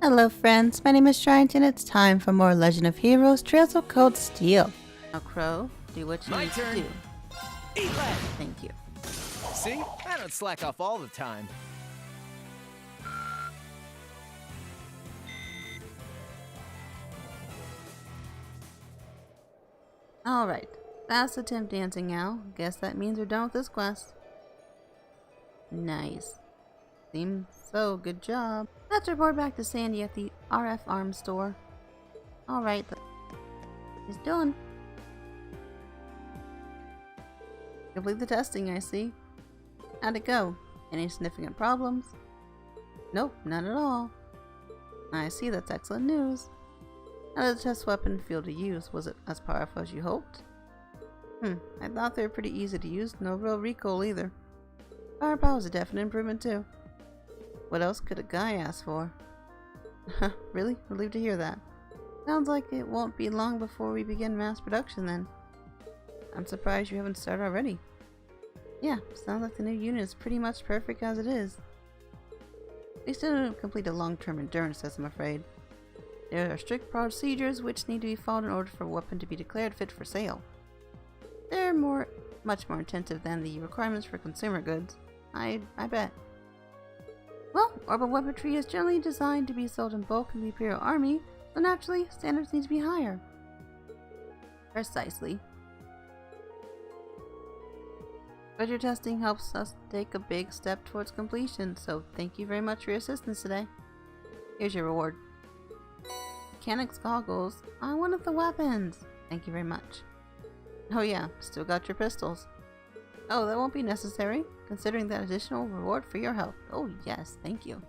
Hello friends, my name is Trident and it's time for more Legend of Heroes Trails of Cold Steel. Now Crow, do what you need to do. Eat that! Thank you. See? I don't slack off all the time. Alright, that's attempt dancing now. Guess that means we're done with this quest. Nice. Seems so, good job. Let's report back to Sandy at the RF Arms store. Alright, he's done. Complete the testing, I see. How'd it go? Any significant problems? Nope, none at all. I see, that's excellent news. How did the test weapon feel to use? Was it as powerful as you hoped? I thought they were pretty easy to use, no real recoil either. Firepower was a definite improvement too. What else could a guy ask for? Really? Relieved to hear that. Sounds like it won't be long before we begin mass production then. I'm surprised you haven't started already. Yeah, sounds like the new unit is pretty much perfect as it is. We still don't complete a long-term endurance test, I'm afraid. There are strict procedures which need to be followed in order for a weapon to be declared fit for sale. They're much more intensive than the requirements for consumer goods. I bet. Well, orbital weaponry is generally designed to be sold in bulk in the Imperial Army, so naturally, standards need to be higher. Precisely. But your testing helps us take a big step towards completion, so thank you very much for your assistance today. Here's your reward. Mechanics goggles on one of the weapons. Thank you very much. Oh yeah, still got your pistols. Oh, that won't be necessary, considering that additional reward for your help. Oh yes, thank you.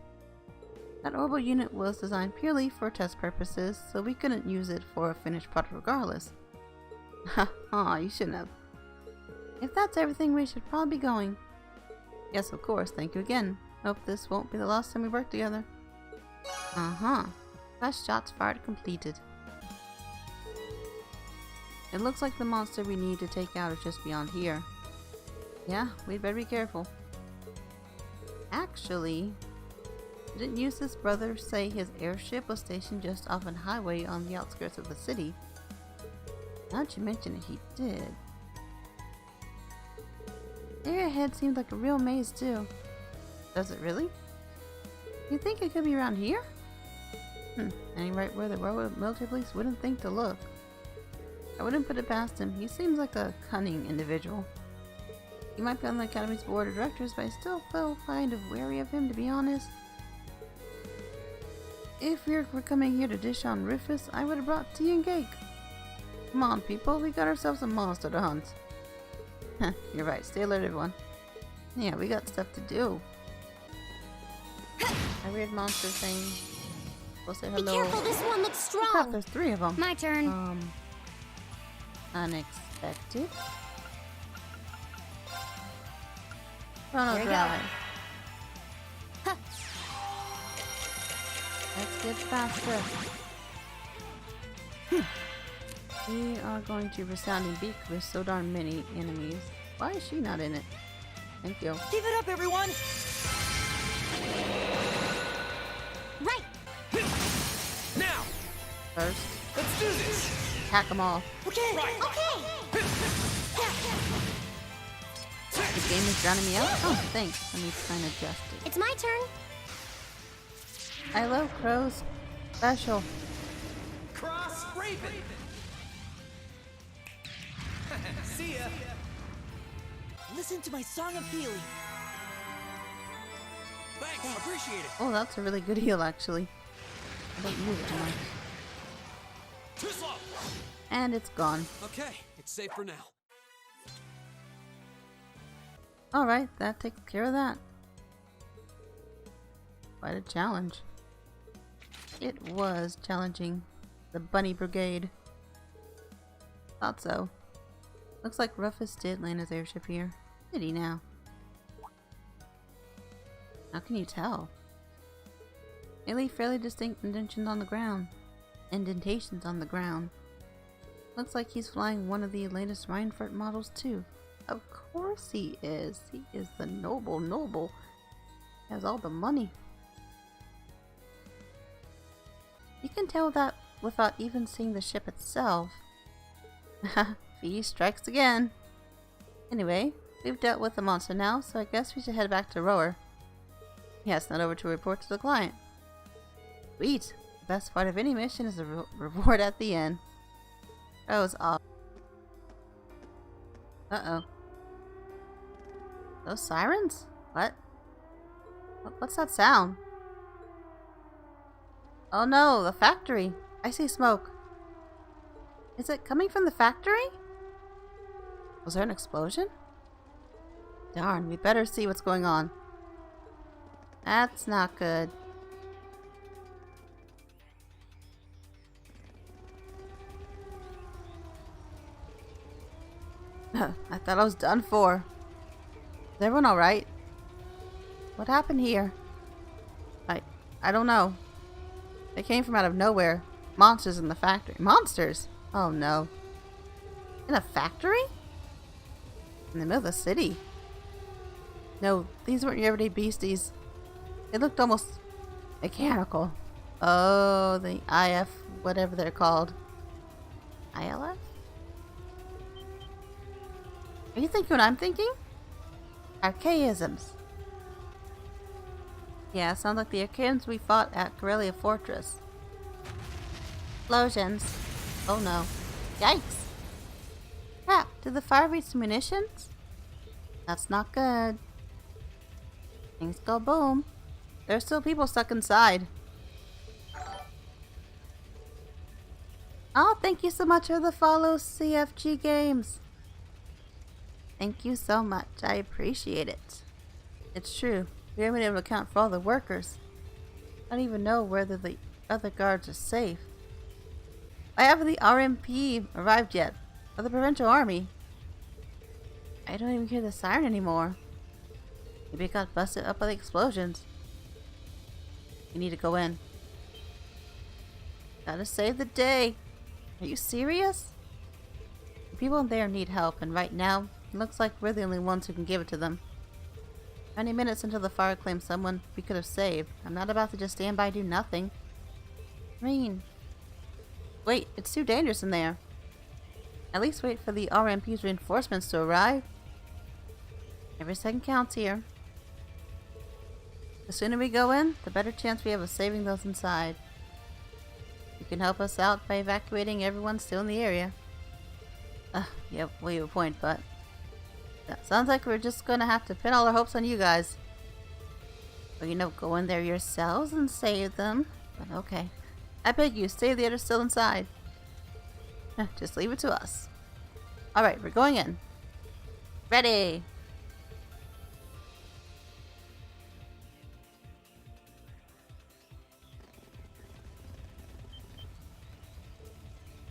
That orbital unit was designed purely for test purposes, so we couldn't use it for a finished product regardless. Haha, you shouldn't have. If that's everything, we should probably be going. Yes, of course, thank you again. Hope this won't be the last time we work together. Last shots fired completed. It looks like the monster we need to take out is just beyond here. Yeah, we'd better be careful. Actually, didn't Yusuf's brother say his airship was stationed just off an highway on the outskirts of the city? Now that you mention it, he did. The area ahead seemed like a real maze too. Does it really? You think it could be around here? Ain't right where the Royal Military Police wouldn't think to look. I wouldn't put it past him. He seems like a cunning individual. He might be on the Academy's board of directors, but I still feel kind of wary of him, to be honest. If we were coming here to dish on Rufus, I would have brought tea and cake. Come on, people, we got ourselves a monster to hunt. You're right, stay alert, everyone. Yeah, we got stuff to do. A weird monster thing. We'll say hello. Be careful, this one looks strong. Crap, there's 3 of them. My turn. Unexpected. Chrono Drive. Let's get faster. We are going to Resounding Beak with so darn many enemies. Why is she not in it? Thank you. Give it up, everyone! Right! Now! First, Let's do this! attack them all. Okay! Right! Okay! The game is drowning me out? Oh, thanks. Let me try and adjust it. It's my turn. I love Crow's special. Cross Raven! See ya! Listen to my song of healing. Thanks, appreciate it. Oh, that's a really good heal, actually. I don't use it too much. Too slow! And it's gone. Okay, it's safe for now. Alright, that takes care of that. Quite a challenge. It was challenging. The Bunny Brigade. Thought so. Looks like Rufus did land his airship here. Did he now? How can you tell? They leave fairly distinct indentations on the ground. Looks like he's flying one of the latest Reinford models too. Of course he is. He is the noble. He has all the money. can tell that without even seeing the ship itself. V strikes again. Anyway, we've dealt with the monster now, so I guess we should head back to Rower. Yeah, it's not over to report to the client. Sweet! The best part of any mission is the reward at the end. That was awesome. Uh-oh. Those sirens? What? What's that sound? Oh no, the factory! I see smoke. Is it coming from the factory? Was there an explosion? Darn, we better see what's going on. That's not good. I thought I was done for. Is everyone alright? What happened here? I don't know. They came from out of nowhere. Monsters in the factory. Monsters? Oh no. In a factory? In the middle of the city? No, these weren't your everyday beasties. They looked almost mechanical. Oh, the IF, whatever they're called. ILF? Are you thinking what I'm thinking? Archaisms. Yeah, sounds like the Archaeans we fought at Corellia Fortress. Explosions. Oh no. Yikes. Crap, did the fire reach the munitions? That's not good. Things go boom. There's still people stuck inside. Oh, thank you so much for the follow, CFG Games. Thank you so much. I appreciate it. It's true. We haven't been able to account for all the workers. I don't even know whether the other guards are safe. Why haven't the RMP arrived yet? Or the Provincial Army? I don't even hear the siren anymore. Maybe it got busted up by the explosions. We need to go in. Gotta save the day. Are you serious? The people in there need help, and right now, it looks like we're the only ones who can give it to them. 20 minutes until the fire claims someone we could have saved. I'm not about to just stand by and do nothing. Wait, it's too dangerous in there. At least wait for the RMP's reinforcements to arrive. Every second counts here. The sooner we go in, the better chance we have of saving those inside. You can help us out by evacuating everyone still in the area. Yep, well, you have a point, but that sounds like we're just gonna have to pin all our hopes on you guys. Well, you know, go in there yourselves and save them. But okay. I beg you, save the others still inside. Just leave it to us. Alright, we're going in. Ready!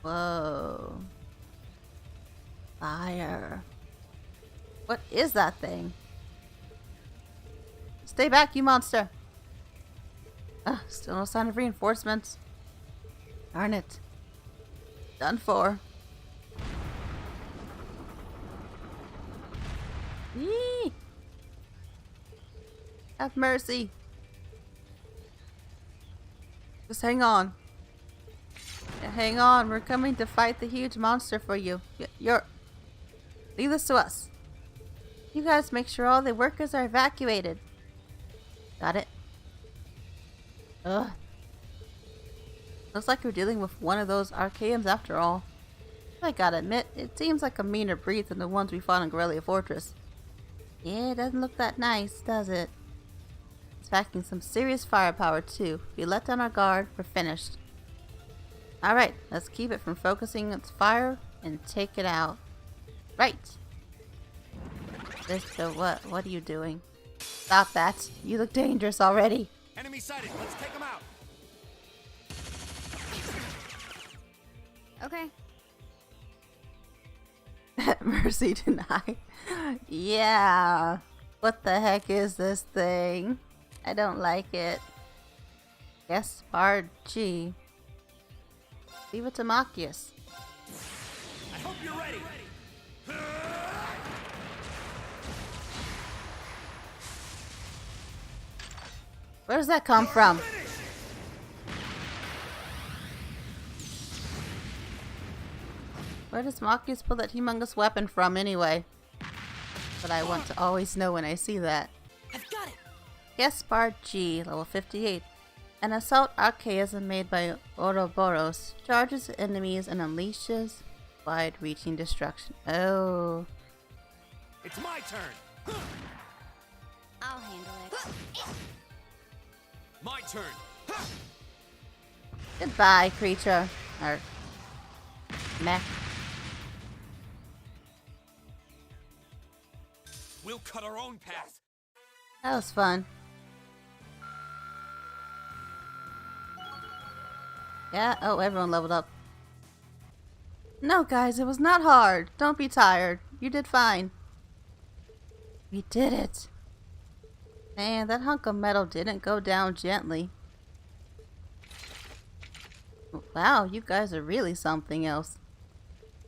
Whoa. Fire. What is that thing? Stay back, you monster! Still no sign of reinforcements. Darn it. Done for. Yee! Have mercy. Just hang on. Yeah, hang on, we're coming to fight the huge monster for you. Leave this to us. You guys make sure all the workers are evacuated. Got it? Ugh. Looks like we're dealing with one of those Archaeans after all. I gotta admit, it seems like a meaner breed than the ones we fought in Corellia Fortress. Yeah, it doesn't look that nice, does it? It's packing some serious firepower too. If we let down our guard, we're finished. Alright, let's keep it from focusing its fire and take it out. Right! What are you doing? Stop that. You look dangerous already. Enemy sighted. Let's take them out. Okay. Mercy denied. Yeah. What the heck is this thing? I don't like it. Guess part G. Leave it to Machias. I hope you're ready. Where does that come from? Where does Makius pull that humongous weapon from anyway? But I want to always know when I see that. I've got it. Yes, Bar G, level 58. An assault archaism made by Ouroboros charges enemies and unleashes wide-reaching destruction. Oh. It's my turn. I'll handle it. My turn. Goodbye, creature. Or mech. We'll cut our own path. That was fun. Yeah, oh, everyone leveled up. No, guys, it was not hard. Don't be tired. You did fine. We did it. Man, that hunk of metal didn't go down gently. Wow, you guys are really something else.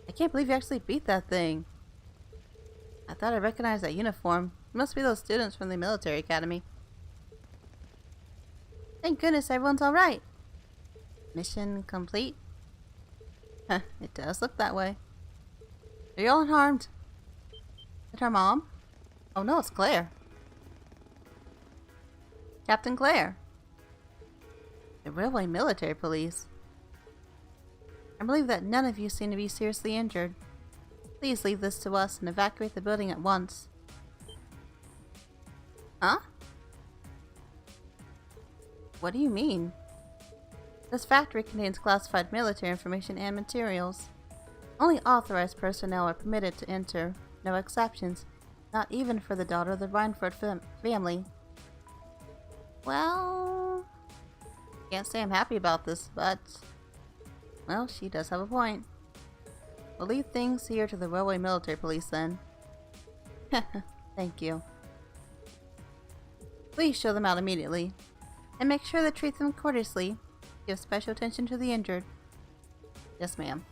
I can't believe you actually beat that thing. I thought I recognized that uniform. It must be those students from the military academy. Thank goodness everyone's alright. Mission complete. Huh, it does look that way. Are you all unharmed? Is it her mom? Oh no, it's Claire. Captain Claire. The railway military police. I believe that none of you seem to be seriously injured. Please leave this to us and evacuate the building at once. Huh? What do you mean? This factory contains classified military information and materials. Only authorized personnel are permitted to enter. No exceptions. Not even for the daughter of the Reinford family. Well, can't say I'm happy about this, but well, she does have a point. We'll leave things here to the railway military police then. Thank you. Please show them out immediately. And make sure to treat them courteously. Give special attention to the injured. Yes, ma'am.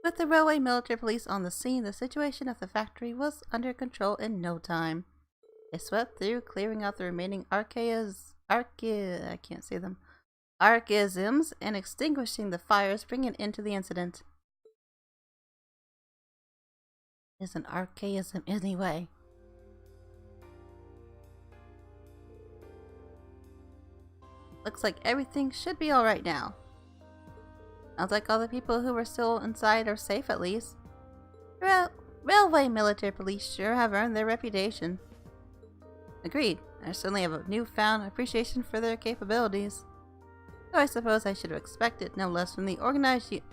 With the railway military police on the scene, the situation at the factory was under control in no time. They swept through, clearing out the remaining archaisms and extinguishing the fires, bringing an end to the incident. Is an archaism anyway? Looks like everything should be alright now. Sounds like all the people who were still inside are safe at least. Railway military police sure have earned their reputation. Agreed. I certainly have a newfound appreciation for their capabilities. Though I suppose I should have expected no less from the organization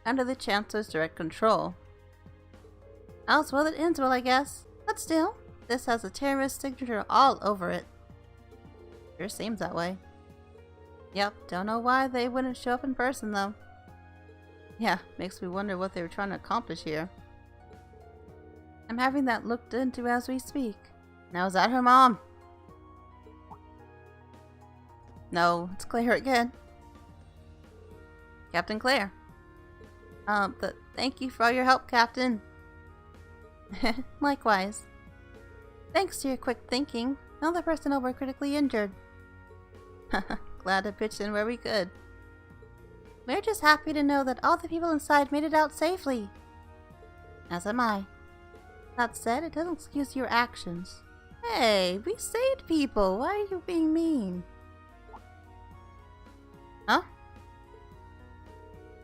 under the Chancellor's direct control. All's well that ends well, I guess. But still, this has a terrorist signature all over it. Sure seems that way. Yep, don't know why they wouldn't show up in person though. Yeah, makes me wonder what they were trying to accomplish here. I'm having that looked into as we speak. Now is that her mom? No, it's Claire again. Captain Claire. Thank you for all your help, Captain. Likewise. Thanks to your quick thinking, another personnel were critically injured. Glad to pitch in where we could. We're just happy to know that all the people inside made it out safely. As am I. That said, it doesn't excuse your actions. Hey, we saved people. Why are you being mean? Huh?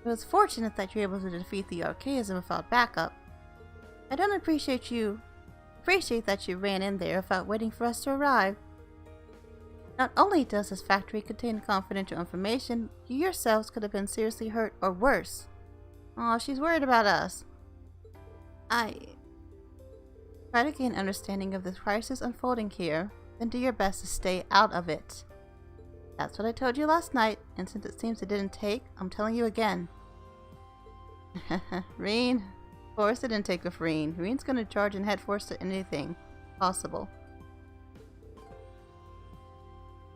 It was fortunate that you were able to defeat the archaism without backup. I don't appreciate that you ran in there without waiting for us to arrive. Not only does this factory contain confidential information, you yourselves could have been seriously hurt or worse. Aw, she's worried about us. Try to gain understanding of this crisis unfolding here, then do your best to stay out of it. That's what I told you last night, and since it seems it didn't take, I'm telling you again. Reen. Of course it didn't take with Reen. Reen's gonna charge and head first to anything possible.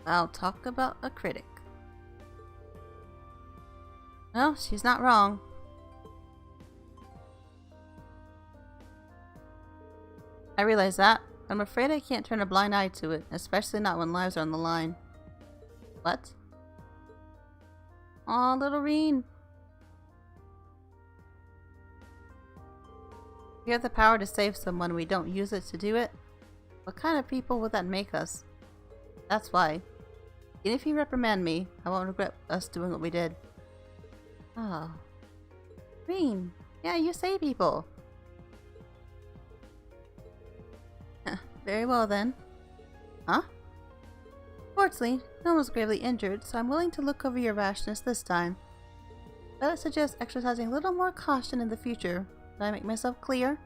I'll talk about a critic. Well, she's not wrong. I realize that. I'm afraid I can't turn a blind eye to it, especially not when lives are on the line. What? Aw, little Reen. We have the power to save someone, we don't use it to do it. What kind of people would that make us? That's why. Even if you reprimand me, I won't regret us doing what we did. Oh. Green. Yeah, you save people. Very well then. Huh? Fortunately, no one was gravely injured, so I'm willing to look over your rashness this time. But I suggest exercising a little more caution in the future. Did I make myself clear?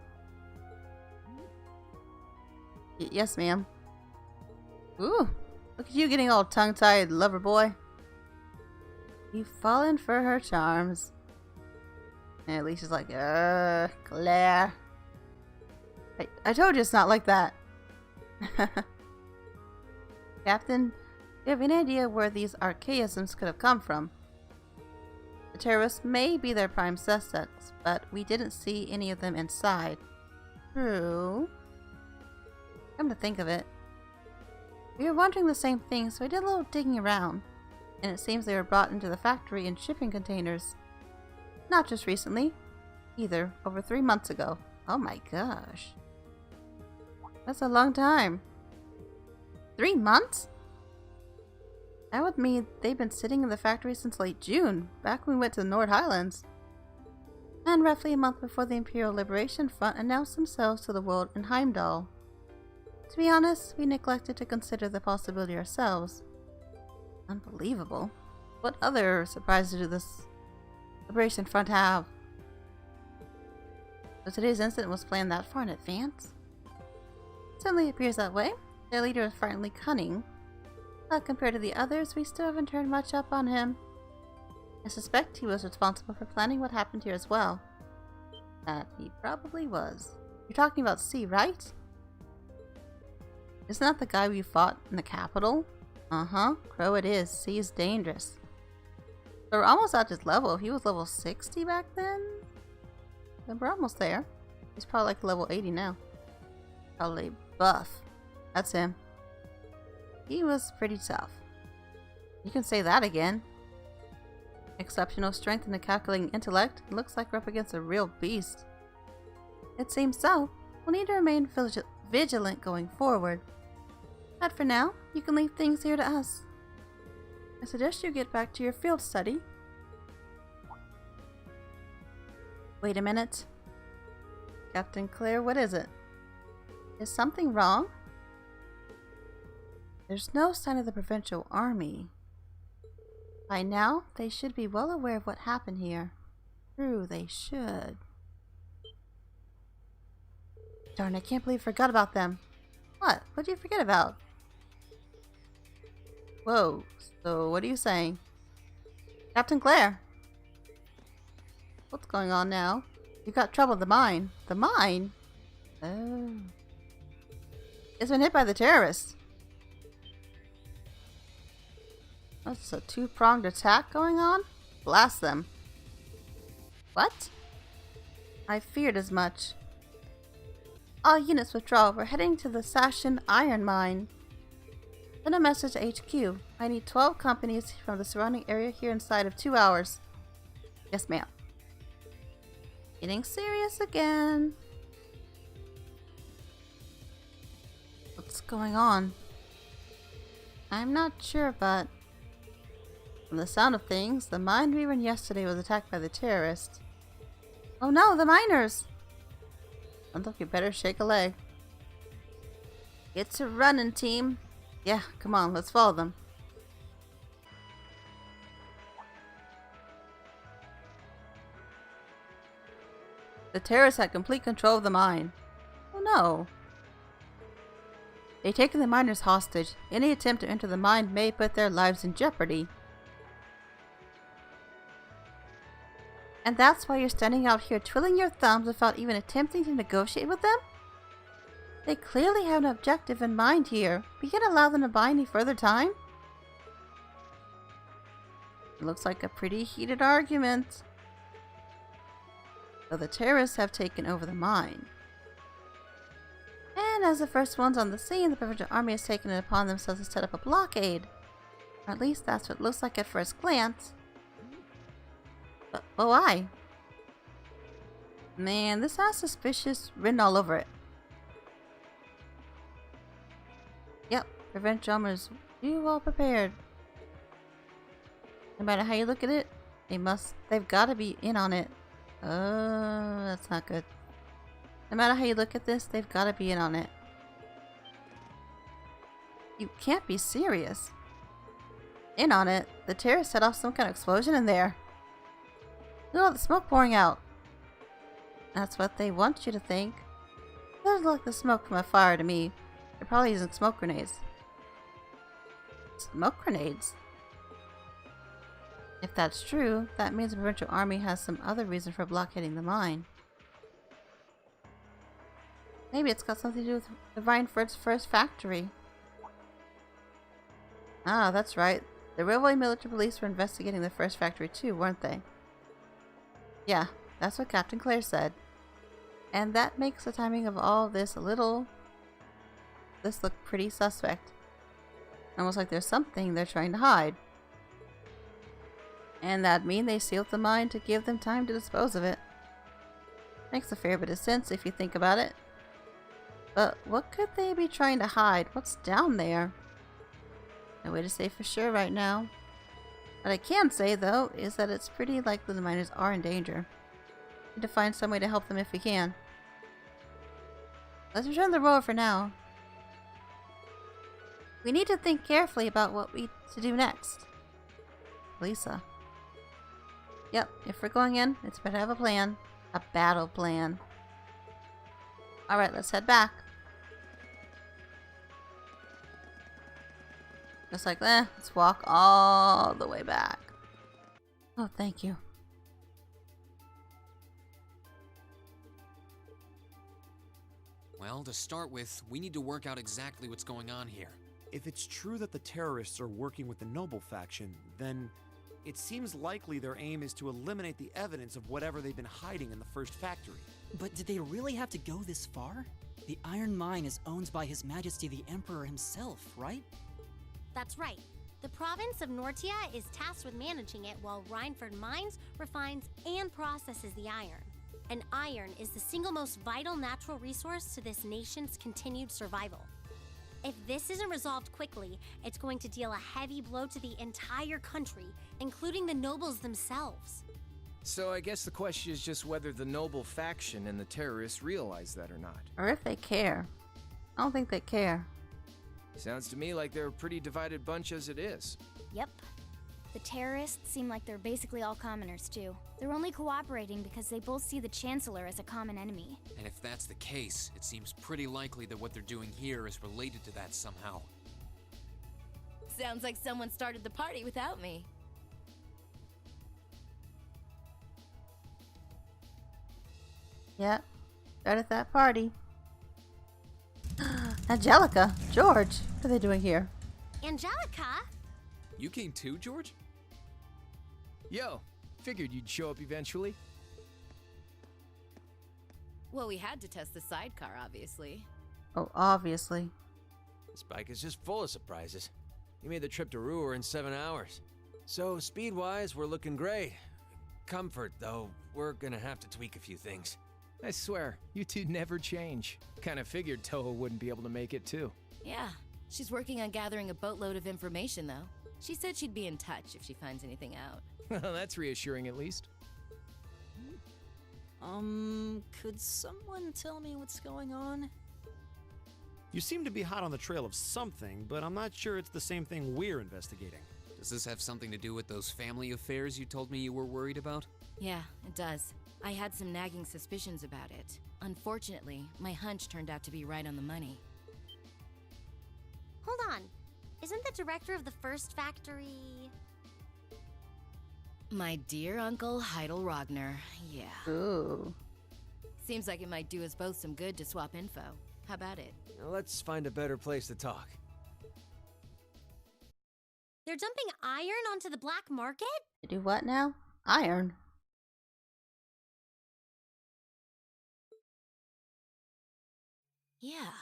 Yes, ma'am. Ooh, look at you getting all tongue-tied, lover boy. You've fallen for her charms. And at least she's like, Claire. I told you it's not like that. Captain, do you have any idea where these archaisms could have come from? The terrorists may be their prime suspects, but we didn't see any of them inside. True. Come to think of it, we were wondering the same thing, so I did a little digging around, and it seems they were brought into the factory in shipping containers. Not just recently, either, over 3 months ago. Oh my gosh. That's a long time. 3 months? That would mean they've been sitting in the factory since late June, back when we went to the Nord Highlands. And roughly a month before the Imperial Liberation Front announced themselves to the world in Heimdall. To be honest, we neglected to consider the possibility ourselves. Unbelievable. What other surprises do this Liberation Front have? So today's incident was planned that far in advance? Certainly appears that way. Their leader is frighteningly cunning. But compared to the others, we still haven't turned much up on him. I suspect he was responsible for planning what happened here as well. That he probably was. You're talking about C, right? Isn't that the guy we fought in the capital? Uh-huh. Crow it is. C is dangerous. So we're almost at his level. He was level 60 back then? Then we're almost there. He's probably like level 80 now. Probably buff. That's him. He was pretty tough. You can say that again. Exceptional strength and a calculating intellect. It looks like we're up against a real beast. It seems so. We'll need to remain vigilant going forward. But for now, you can leave things here to us. I suggest you get back to your field study. Wait a minute. Captain Claire, what is it? Is something wrong? There's no sign of the provincial army. By now, they should be well aware of what happened here. True, they should. Darn, I can't believe I forgot about them. What? What did you forget about? Whoa, so what are you saying? Captain Claire! What's going on now? You got trouble in the mine. The mine? Oh. It's been hit by the terrorists. That's a two-pronged attack going on? Blast them. What? I feared as much. All units withdraw. We're heading to the Sashin iron mine. Send a message to HQ. I need 12 companies from the surrounding area here inside of 2 hours. Yes, ma'am. Getting serious again. What's going on? I'm not sure, but from the sound of things, the mine we were in yesterday was attacked by the terrorists. Oh no, the miners! Sounds like you better shake a leg. Get to running, team. Yeah, come on, let's follow them. The terrorists had complete control of the mine. Oh no. They've taken the miners hostage. Any attempt to enter the mine may put their lives in jeopardy. And that's why you're standing out here twiddling your thumbs without even attempting to negotiate with them? They clearly have an objective in mind here. We can't allow them to buy any further time. It looks like a pretty heated argument. So the terrorists have taken over the mine. And as the first ones on the scene, the provincial army has taken it upon themselves to set up a blockade. Or at least that's what it looks like at first glance. But why? Man, this has suspicious written all over it. Yep, prevent drummers. You well prepared. No matter how you look at it, they've gotta be in on it. Oh, that's not good. No matter how you look at this, they've gotta be in on it. You can't be serious. In on it? The terrorists set off some kind of explosion in there. Look at all the smoke pouring out. That's what they want you to think. It doesn't look like the smoke from a fire to me. They're probably using smoke grenades. Smoke grenades? If that's true, that means the provincial army has some other reason for blockading the mine. Maybe it's got something to do with Reinford's first factory. Ah, that's right. The railway military police were investigating the first factory too, weren't they? Yeah, that's what Captain Claire said. And that makes the timing of all this look pretty suspect. Almost like there's something they're trying to hide. And that'd mean they sealed the mine to give them time to dispose of it. Makes a fair bit of sense if you think about it. But what could they be trying to hide? What's down there? No way to say for sure right now. What I can say, though, is that it's pretty likely the miners are in danger. Need to find some way to help them if we can. Let's return the rover for now. We need to think carefully about what to do next. Lisa. Yep, if we're going in, it's better to have a plan. A battle plan. Alright, let's head back. Just like that, let's walk all the way back. Oh, thank you. Well, to start with, we need to work out exactly what's going on here. If it's true that the terrorists are working with the Noble faction, then it seems likely their aim is to eliminate the evidence of whatever they've been hiding in the first factory. But did they really have to go this far? The Iron Mine is owned by His Majesty the Emperor himself, right? That's right. The province of Nortia is tasked with managing it while Reinford mines, refines, and processes the iron. And iron is the single most vital natural resource to this nation's continued survival. If this isn't resolved quickly, it's going to deal a heavy blow to the entire country, including the nobles themselves. So I guess the question is just whether the Noble faction and the terrorists realize that or not. Or if they care. I don't think they care. Sounds to me like they're a pretty divided bunch as it is. Yep. The terrorists seem like they're basically all commoners, too. They're only cooperating because they both see the Chancellor as a common enemy. And if that's the case, it seems pretty likely that what they're doing here is related to that somehow. Sounds like someone started the party without me. Yep. Right at that party. Angelica! George! What are they doing here? Angelica? You came too, George? Yo, figured you'd show up eventually. Well, we had to test the sidecar, obviously. Oh, obviously. This bike is just full of surprises. You made the trip to Ruhr in 7 hours. So, speed-wise, we're looking great. Comfort, though, we're gonna have to tweak a few things. I swear, you two never change. Kinda figured Toho wouldn't be able to make it too. Yeah, she's working on gathering a boatload of information, though. She said she'd be in touch if she finds anything out. Well, that's reassuring at least. Could someone tell me what's going on? You seem to be hot on the trail of something, but I'm not sure it's the same thing we're investigating. Does this have something to do with those family affairs you told me you were worried about? Yeah, it does. I had some nagging suspicions about it. Unfortunately, my hunch turned out to be right on the money. Hold on. Isn't the director of the first factory... My dear Uncle Heidel Rogner, yeah. Ooh. Seems like it might do us both some good to swap info. How about it? Now let's find a better place to talk. They're dumping iron onto the black market? They do what now? Iron. Yeah.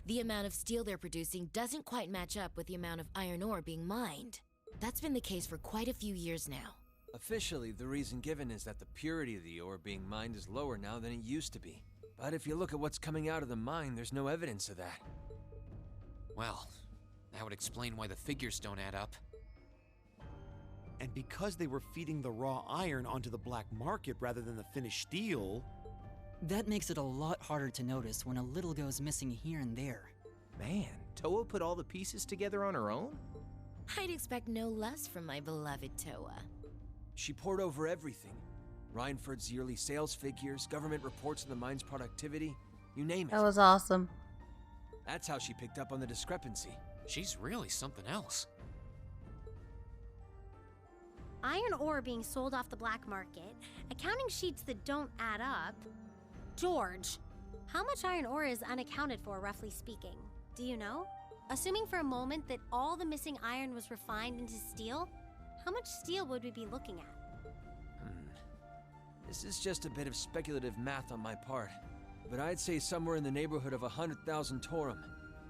The amount of steel they're producing doesn't quite match up with the amount of iron ore being mined. That's been the case for quite a few years now. Officially, the reason given is that the purity of the ore being mined is lower now than it used to be. But if you look at what's coming out of the mine, there's no evidence of that. Well, that would explain why the figures don't add up. And because they were feeding the raw iron onto the black market rather than the finished steel... That makes it a lot harder to notice when a little goes missing here and there. Man, Toa put all the pieces together on her own? I'd expect no less from my beloved Toa. She poured over everything. Reinford's yearly sales figures, government reports on the mine's productivity, you name it. That was awesome. That's how she picked up on the discrepancy. She's really something else. Iron ore being sold off the black market, accounting sheets that don't add up. George, how much iron ore is unaccounted for, roughly speaking? Do you know? Assuming for a moment that all the missing iron was refined into steel, how much steel would we be looking at? This is just a bit of speculative math on my part, but I'd say somewhere in the neighborhood of 100,000 Torum,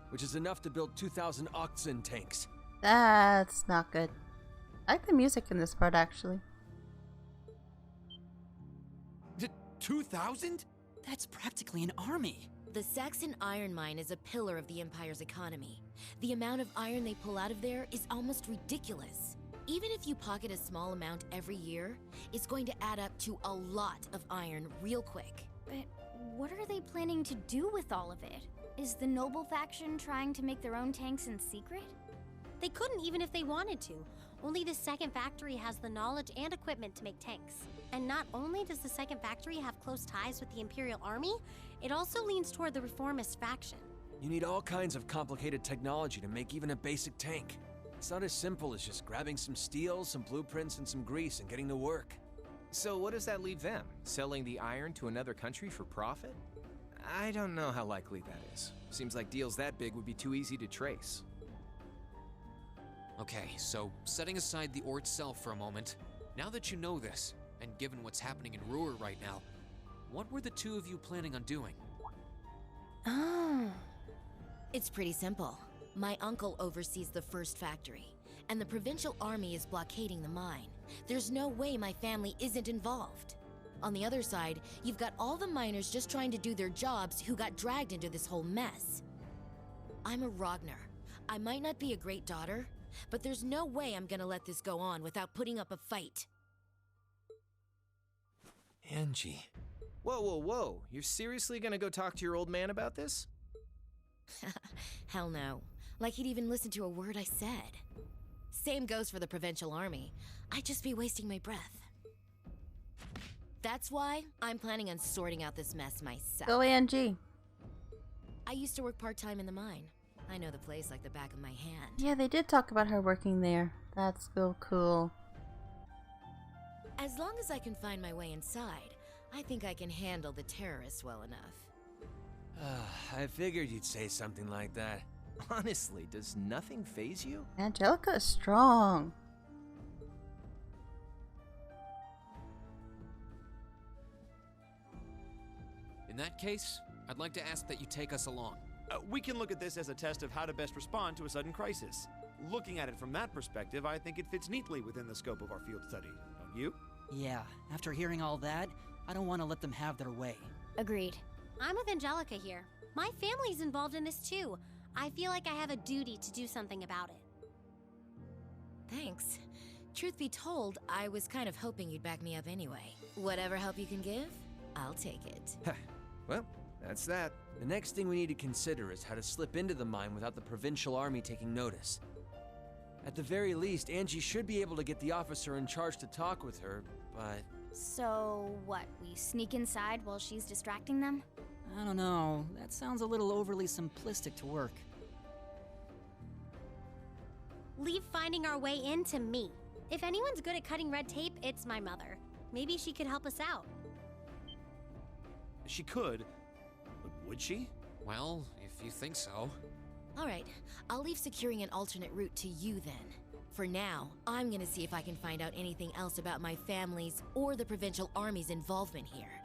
which is enough to build 2,000 oxen tanks. That's not good. I like the music in this part, actually. 2,000? That's practically an army. The Saxon iron mine is a pillar of the Empire's economy. The amount of iron they pull out of there is almost ridiculous. Even if you pocket a small amount every year, it's going to add up to a lot of iron real quick. But what are they planning to do with all of it? Is the noble faction trying to make their own tanks in secret? They couldn't even if they wanted to. Only the second factory has the knowledge and equipment to make tanks. And not only does the second factory have close ties with the Imperial Army, it also leans toward the reformist faction. You need all kinds of complicated technology to make even a basic tank. It's not as simple as just grabbing some steel, some blueprints, and some grease and getting to work. So what does that leave them? Selling the iron to another country for profit? I don't know how likely that is. Seems like deals that big would be too easy to trace. Okay, so setting aside the ore itself for a moment, now that you know this, and given what's happening in Ruhr right now, what were the two of you planning on doing? Oh. It's pretty simple. My uncle oversees the first factory, and the provincial army is blockading the mine. There's no way my family isn't involved. On the other side, you've got all the miners just trying to do their jobs who got dragged into this whole mess. I'm a Ragnar. I might not be a great daughter, but there's no way I'm gonna let this go on without putting up a fight. Angie. Whoa, whoa, whoa. You're seriously gonna go talk to your old man about this? Hell no. Like he'd even listen to a word I said. Same goes for the provincial army. I'd just be wasting my breath. That's why I'm planning on sorting out this mess myself. Go Angie. I used to work part-time in the mine. I know the place like the back of my hand. Yeah, they did talk about her working there. That's so cool. As long as I can find my way inside, I think I can handle the terrorists well enough. I figured you'd say something like that. Honestly, does nothing faze you? Angelica is strong. In that case, I'd like to ask that you take us along. We can look at this as a test of how to best respond to a sudden crisis. Looking at it from that perspective, I think it fits neatly within the scope of our field study. Don't you? Yeah, after hearing all that, I don't want to let them have their way. Agreed. I'm with Angelica here. My family's involved in this too. I feel like I have a duty to do something about it. Thanks. Truth be told, I was kind of hoping you'd back me up anyway. Whatever help you can give, I'll take it. Well, that's that. The next thing we need to consider is how to slip into the mine without the provincial army taking notice. At the very least, Angie should be able to get the officer in charge to talk with her, but... So, what, we sneak inside while she's distracting them? I don't know. That sounds a little overly simplistic to work. Leave finding our way in to me. If anyone's good at cutting red tape, it's my mother. Maybe she could help us out. She could, but would she? Well, if you think so. Alright, I'll leave securing an alternate route to you then. For now, I'm gonna see if I can find out anything else about my family's or the provincial army's involvement here.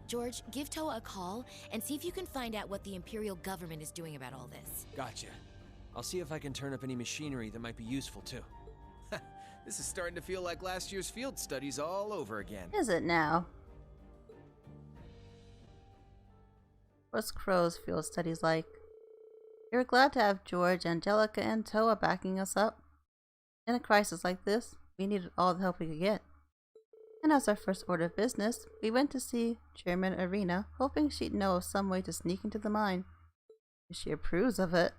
George, give Toa a call and see if you can find out what the Imperial government is doing about all this. Gotcha. I'll see if I can turn up any machinery that might be useful too. This is starting to feel like last year's field studies all over again. Is it now? What's Crow's field studies like? We were glad to have George, Angelica, and Toa backing us up. In a crisis like this, we needed all the help we could get. And as our first order of business, we went to see Chairman Arena, hoping she'd know of some way to sneak into the mine. If she approves of it.